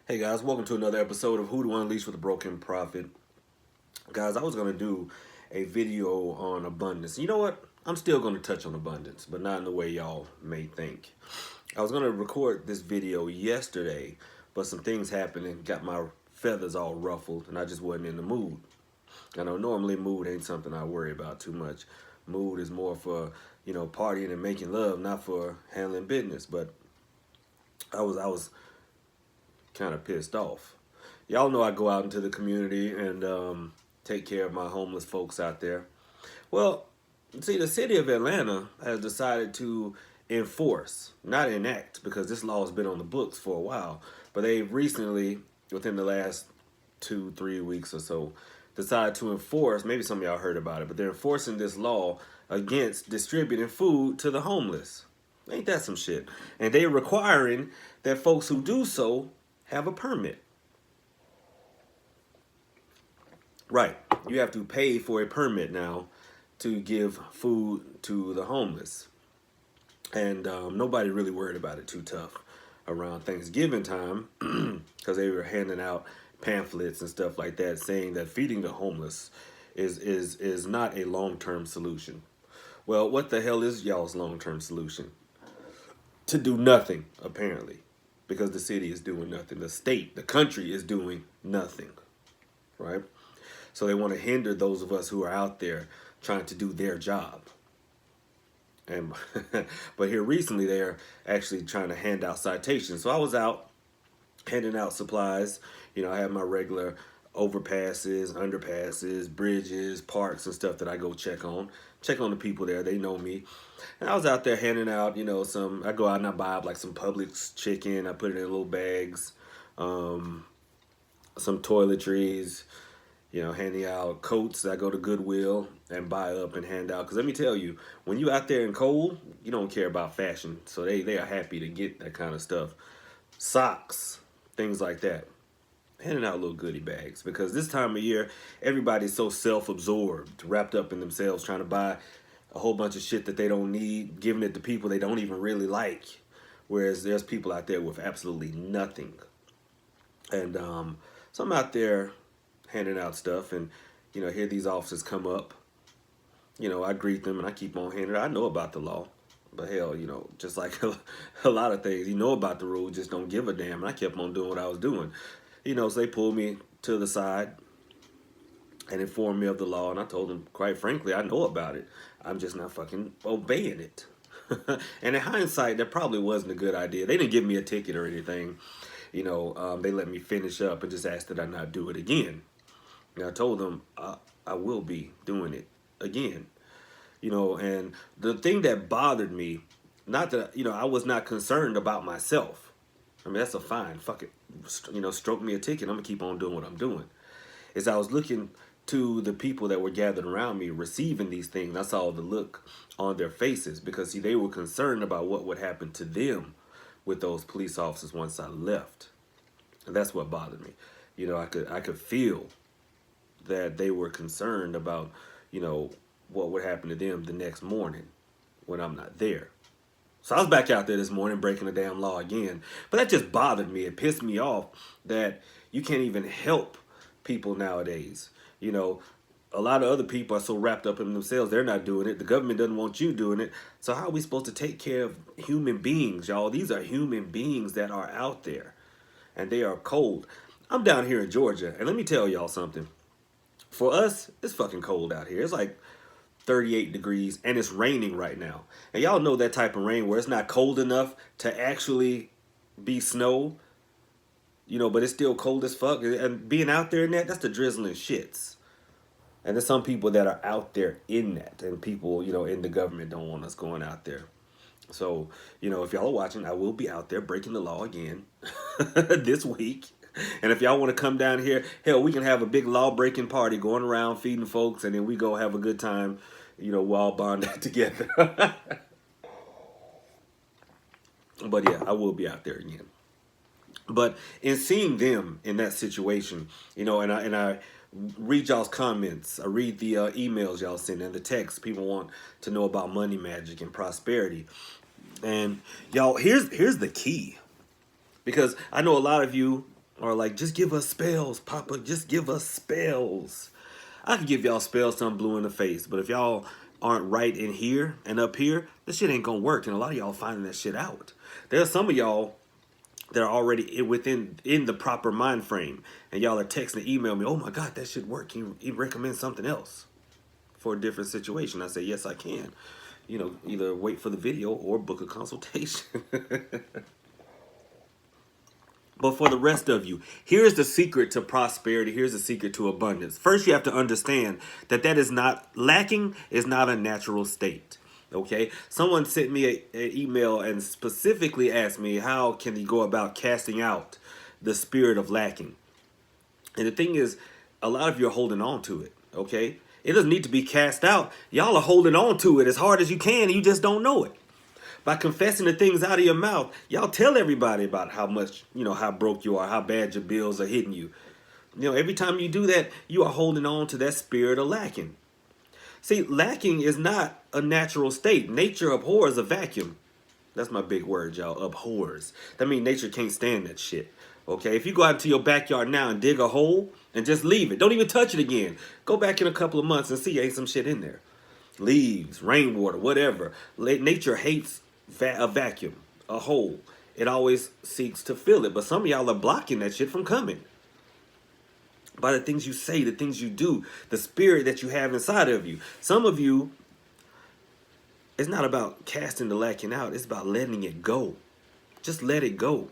Hey guys, welcome to another episode of Hoodoo Unleashed with a Broken Prophet. Guys, I was going to do a video on abundance. You know what? I'm still going to touch on abundance, but not in the way y'all may think. I was going to record this video yesterday, but some things happened and got my feathers all ruffled, and I just wasn't in the mood. I know normally mood ain't something I worry about too much. Mood is more for, partying and making love, not for handling business. But I was kind of pissed off. Y'all know I go out into the community and take care of my homeless folks out there. Well, see, the city of Atlanta has decided to enforce, not enact, because this law has been on the books for a while, but they've recently, within the last 2, 3 weeks or so, decided to enforce, maybe some of y'all heard about it, but they're enforcing this law against distributing food to the homeless. Ain't that some shit? And they're requiring that folks who do so have a permit. Right. You have to pay for a permit now to give food to the homeless. And nobody really worried about it too tough around Thanksgiving time because they were handing out pamphlets and stuff like that saying that feeding the homeless is not a long-term solution. Well, what the hell is y'all's long-term solution? To do nothing, apparently, because the city is doing nothing. The state, the country is doing nothing, right? So they want to hinder those of us who are out there trying to do their job. And but here recently they're actually trying to hand out citations. So I was out handing out supplies. I have my regular overpasses, underpasses, bridges, parks and stuff that I go check on. Check on the people there. They know me. And I was out there handing out, I go out and I buy up like some Publix chicken. I put it in little bags, some toiletries, handing out coats. I go to Goodwill and buy up and hand out. Because let me tell you, when you out there in cold, you don't care about fashion. So they are happy to get that kind of stuff. Socks, things like that. Handing out little goodie bags. Because this time of year, everybody's so self-absorbed, wrapped up in themselves, trying to buy a whole bunch of shit that they don't need, giving it to people they don't even really like. Whereas there's people out there with absolutely nothing. And so I'm out there handing out stuff and, hear these officers come up. I greet them and I keep on handing it. I know about the law. But hell, just like a lot of things, you know about the rule, just don't give a damn. And I kept on doing what I was doing. So they pulled me to the side and informed me of the law. And I told them, quite frankly, I know about it. I'm just not fucking obeying it. And in hindsight, that probably wasn't a good idea. They didn't give me a ticket or anything. They let me finish up and just asked that I not do it again. And I told them I will be doing it again. And the thing that bothered me, not that, I was not concerned about myself. I mean, that's a fine, fuck it. Stroke me a ticket. I'm going to keep on doing what I'm doing. As I was looking to the people that were gathered around me receiving these things, I saw the look on their faces because, see, they were concerned about what would happen to them with those police officers once I left. And that's what bothered me. I could feel that they were concerned about, what would happen to them the next morning when I'm not there. So I was back out there this morning breaking the damn law again. But that just bothered me. It pissed me off that you can't even help people nowadays. A lot of other people are so wrapped up in themselves, they're not doing it. The government doesn't want you doing it. So how are we supposed to take care of human beings, y'all? These are human beings that are out there. And they are cold. I'm down here in Georgia, and let me tell y'all something. For us, it's fucking cold out here. It's like 38 degrees, and it's raining right now. And y'all know that type of rain where it's not cold enough to actually be snow, but it's still cold as fuck. And being out there in that's the drizzling shits. And there's some people that are out there in that, and people, in the government don't want us going out there. So, if y'all are watching, I will be out there breaking the law again this week. And if y'all want to come down here, hell, we can have a big law-breaking party going around feeding folks, and then we go have a good time, we'll all bond together. But yeah, I will be out there again. But in seeing them in that situation, and I read y'all's comments, I read the emails y'all send and the texts. People want to know about money magic and prosperity. And y'all, here's the key. Because I know a lot of you Or like, just give us spells, Papa, just give us spells. I can give y'all spells till I'm blue in the face, but if y'all aren't right in here and up here, this shit ain't gonna work. And a lot of y'all finding that shit out. There's some of y'all that are already in the proper mind frame, and y'all are texting, email me, oh my God, that should work. Can you recommend something else for a different situation? I say, yes, I can. You know, either wait for the video or book a consultation. But for the rest of you, here's the secret to prosperity. Here's the secret to abundance. First, you have to understand that lacking is not a natural state. Okay? Someone sent me an email and specifically asked me, how can you go about casting out the spirit of lacking? And the thing is, a lot of you are holding on to it. Okay? It doesn't need to be cast out. Y'all are holding on to it as hard as you can, and you just don't know it. By confessing the things out of your mouth, y'all tell everybody about how much, how broke you are, how bad your bills are hitting you. Every time you do that, you are holding on to that spirit of lacking. See, lacking is not a natural state. Nature abhors a vacuum. That's my big word, y'all, abhors. That means nature can't stand that shit. Okay, if you go out into your backyard now and dig a hole and just leave it, don't even touch it again. Go back in a couple of months and see ain't some shit in there. Leaves, rainwater, whatever. Nature hates a vacuum, a hole. It always seeks to fill it. But some of y'all are blocking that shit from coming. By the things you say, the things you do, the spirit that you have inside of you. Some of you, it's not about casting the lacking out. It's about letting it go. Just let it go.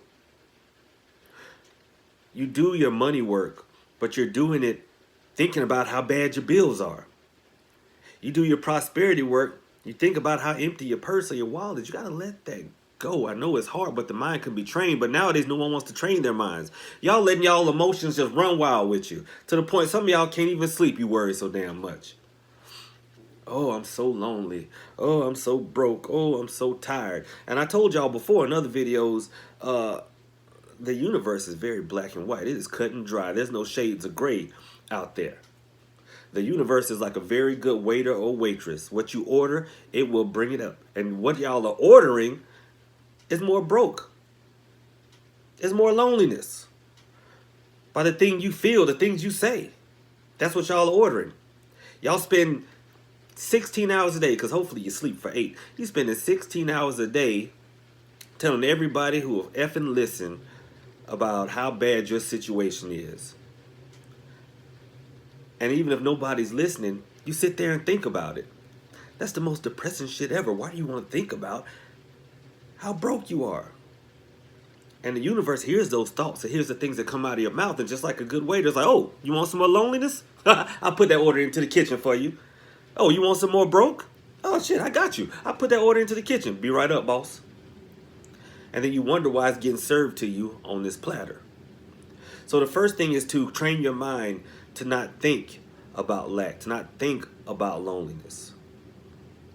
You do your money work, but you're doing it thinking about how bad your bills are. You do your prosperity work, you think about how empty your purse or your wallet is. You got to let that go. I know it's hard, but the mind can be trained. But nowadays, no one wants to train their minds. Y'all letting y'all emotions just run wild with you. To the point some of y'all can't even sleep. You worry so damn much. Oh, I'm so lonely. Oh, I'm so broke. Oh, I'm so tired. And I told y'all before in other videos, the universe is very black and white. It is cut and dry. There's no shades of gray out there. The universe is like a very good waiter or waitress. What you order, it will bring it up. And what y'all are ordering is more broke. It's more loneliness. By the thing you feel, the things you say. That's what y'all are ordering. Y'all spend 16 hours a day, because hopefully you sleep for 8. You spending 16 hours a day telling everybody who will effing listen about how bad your situation is. And even if nobody's listening, you sit there and think about it. That's the most depressing shit ever. Why do you want to think about how broke you are? And the universe hears those thoughts. It hears the things that come out of your mouth. And just like a good waiter, it's like, oh, you want some more loneliness? I'll put that order into the kitchen for you. Oh, you want some more broke? Oh, shit, I got you. I'll put that order into the kitchen. Be right up, boss. And then you wonder why it's getting served to you on this platter. So the first thing is to train your mind to not think about lack, to not think about loneliness.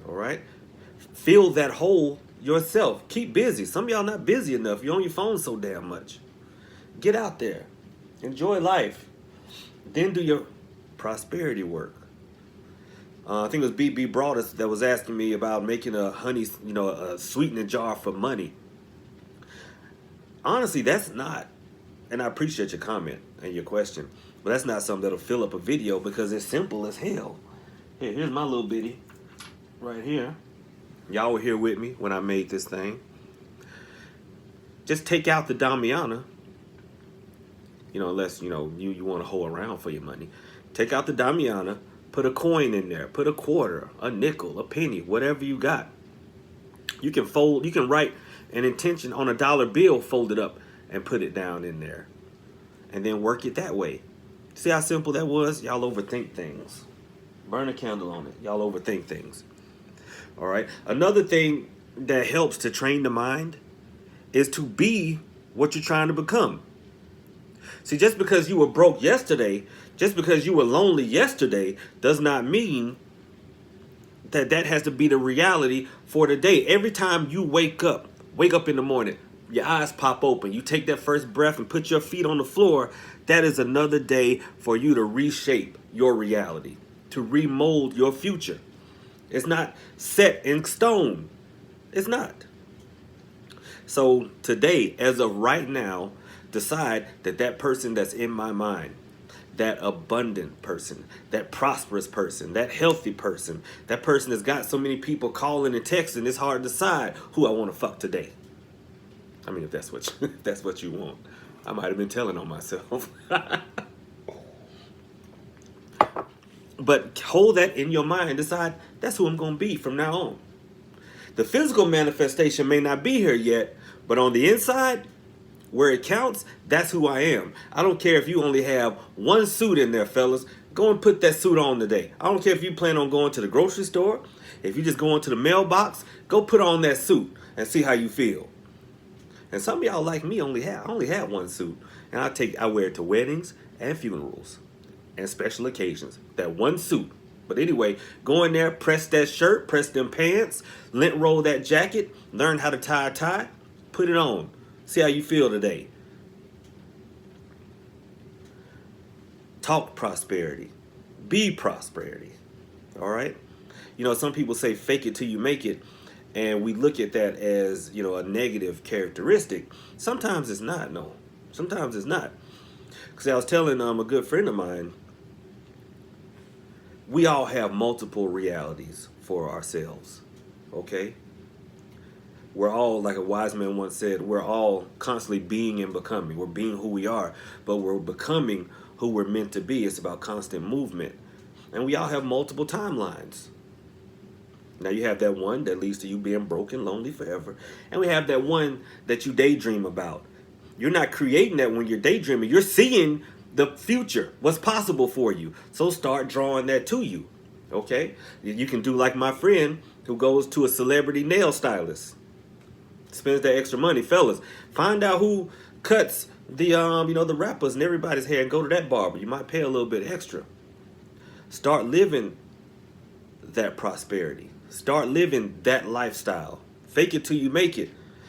All right? Fill that hole yourself. Keep busy. Some of y'all not busy enough. You're on your phone so damn much. Get out there. Enjoy life. Then do your prosperity work. I think it was BB Broadus that was asking me about making a honey, a sweetening jar for money. Honestly, that's not, and I appreciate your comment and your question, but that's not something that'll fill up a video because it's simple as hell. Here's my little bitty right here. Y'all were here with me when I made this thing. Just take out the Damiana, unless, you want to hold around for your money. Take out the Damiana, put a coin in there, put a quarter, a nickel, a penny, whatever you got. You can write an intention on a dollar bill, fold it up and put it down in there. And then work it that way. See how simple that was? Y'all overthink things. Burn a candle on it. Y'all overthink things. All right. Another thing that helps to train the mind is to be what you're trying to become. See, just because you were broke yesterday, just because you were lonely yesterday, does not mean that has to be the reality for today. Every time you wake up in the morning, your eyes pop open, you take that first breath and put your feet on the floor, that is another day for you to reshape your reality, to remold your future. It's not set in stone. It's not. So today, as of right now, decide that that person that's in my mind, that abundant person, that prosperous person, that healthy person, that person that's got so many people calling and texting, it's hard to decide who I want to fuck today. I mean, if that's what if that's what you want. I might have been telling on myself. But hold that in your mind and decide that's who I'm going to be from now on. The physical manifestation may not be here yet, but on the inside, where it counts, that's who I am. I don't care if you only have one suit in there, fellas. Go and put that suit on today. I don't care if you plan on going to the grocery store. If you just going to the mailbox, go put on that suit and see how you feel. And some of y'all like me I only have one suit, and I wear it to weddings and funerals and special occasions. That one suit. But anyway, go in there, press that shirt, press them pants, lint roll that jacket, learn how to tie a tie, put it on. See how you feel today. Talk prosperity. Be prosperity. All right? You know, some people say fake it till you make it, and we look at that as, you know, a negative characteristic. Sometimes it's not, no. Sometimes it's not. Because I was telling a good friend of mine, we all have multiple realities for ourselves, okay? We're all, like a wise man once said, we're all constantly being and becoming. We're being who we are, but we're becoming who we're meant to be. It's about constant movement. And we all have multiple timelines. Now you have that one that leads to you being broken, lonely forever. And we have that one that you daydream about. You're not creating that when you're daydreaming. You're seeing the future, what's possible for you. So start drawing that to you, okay? You can do like my friend who goes to a celebrity nail stylist. Spends that extra money. Fellas, find out who cuts the the rappers and everybody's hair and go to that barber. You might pay a little bit extra. Start living that prosperity. Start living that lifestyle. Fake it till you make it.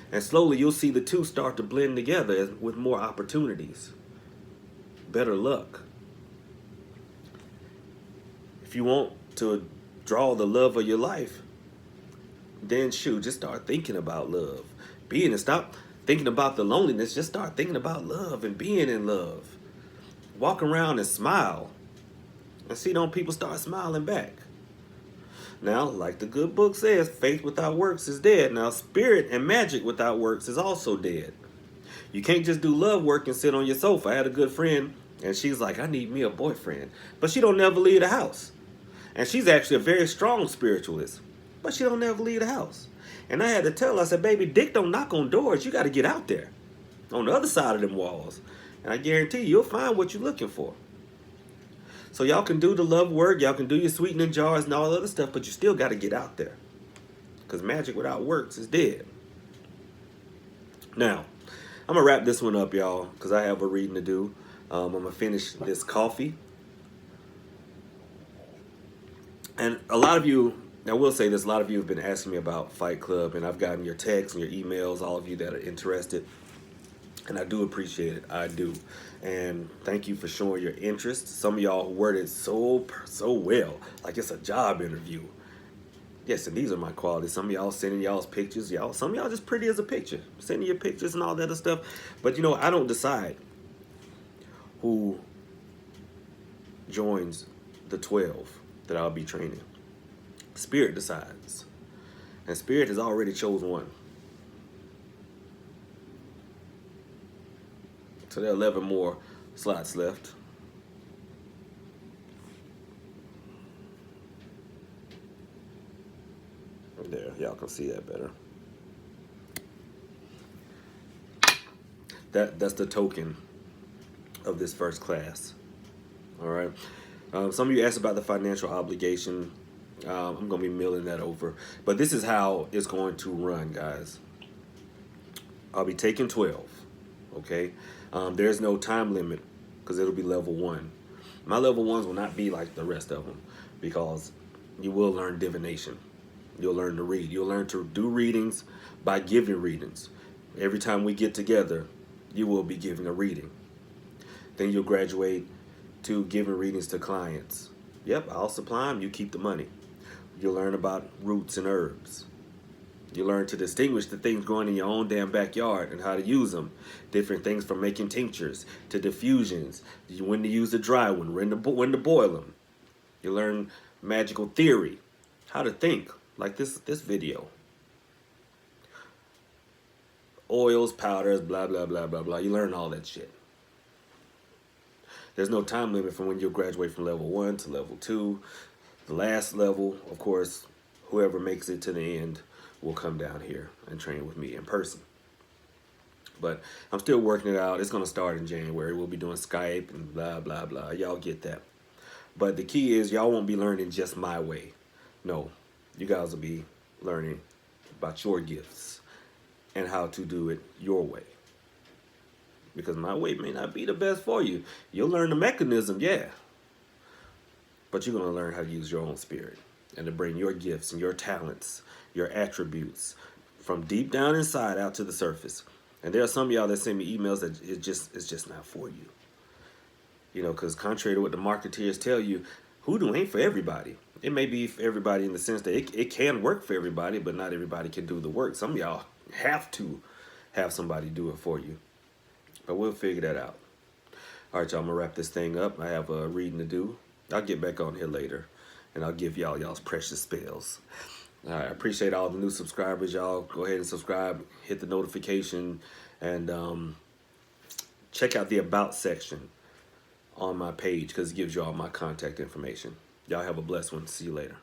And slowly you'll see the two start to blend together with more opportunities. Better luck. If you want to draw the love of your life, then shoot, just start thinking about love. Stop thinking about the loneliness. Just start thinking about love and being in love. Walk around and smile. And see, don't people start smiling back? Now, like the good book says, faith without works is dead. Now, spirit and magic without works is also dead. You can't just do love work and sit on your sofa. I had a good friend, and she's like, I need me a boyfriend. But she don't never leave the house. And she's actually a very strong spiritualist. But she don't never leave the house. And I had to tell her, I said, baby, dick don't knock on doors. You got to get out there on the other side of them walls. And I guarantee you'll find what you're looking for. So y'all can do the love work. Y'all can do your sweetening jars and all other stuff. But you still got to get out there. Because magic without works is dead. Now, I'm going to wrap this one up, y'all, because I have a reading to do. I'm going to finish this coffee. And a lot of you, I will say this, a lot of you have been asking me about Fight Club, and I've gotten your texts and your emails, all of you that are interested. And I do appreciate it. I do. And thank you for showing your interest. Some of y'all worded so well, like it's a job interview. Yes, and these are my qualities. Some of y'all sending y'all's pictures. Some of y'all just pretty as a picture. Sending your pictures and all that other stuff. But you know, I don't decide who joins the 12 that I'll be training. Spirit decides. And Spirit has already chosen one. So there are 11 more slots left. There, y'all can see that better. That's the token of this first class. All right. Some of you asked about the financial obligation. I'm going to be milling that over. But this is how it's going to run, guys. I'll be taking 12. Okay. There's no time limit because it'll be level 1. My level 1s will not be like the rest of them because you will learn divination. You'll learn to read. You'll learn to do readings by giving readings. Every time we get together, you will be giving a reading. Then you'll graduate to giving readings to clients. Yep, I'll supply them. You keep the money. You'll learn about roots and herbs. You learn to distinguish the things growing in your own damn backyard and how to use them. Different things from making tinctures to diffusions. When to use the dry one, when to boil them. You learn magical theory, how to think, like this video. Oils, powders, blah, blah, blah, blah, blah. You learn all that shit. There's no time limit from when you'll graduate from level 1 to level 2. The last level, of course, whoever makes it to the end will come down here and train with me in person. But I'm still working it out. It's going to start in January. We'll be doing Skype and blah, blah, blah. Y'all get that. But the key is y'all won't be learning just my way. No, you guys will be learning about your gifts and how to do it your way. Because my way may not be the best for you. You'll learn the mechanism, yeah. But you're going to learn how to use your own spirit and to bring your gifts and your talents, your attributes from deep down inside out to the surface. And there are some of y'all that send me emails that it's just not for you. You know, because contrary to what the marketeers tell you, hoodoo ain't for everybody. It may be for everybody in the sense that it can work for everybody, but not everybody can do the work. Some of y'all have to have somebody do it for you. But we'll figure that out. All right, y'all, I'm going to wrap this thing up. I have a reading to do. I'll get back on here later, and I'll give y'all's precious spells. All right, I appreciate all the new subscribers, y'all. Go ahead and subscribe, hit the notification, and check out the About section on my page because it gives you all my contact information. Y'all have a blessed one. See you later.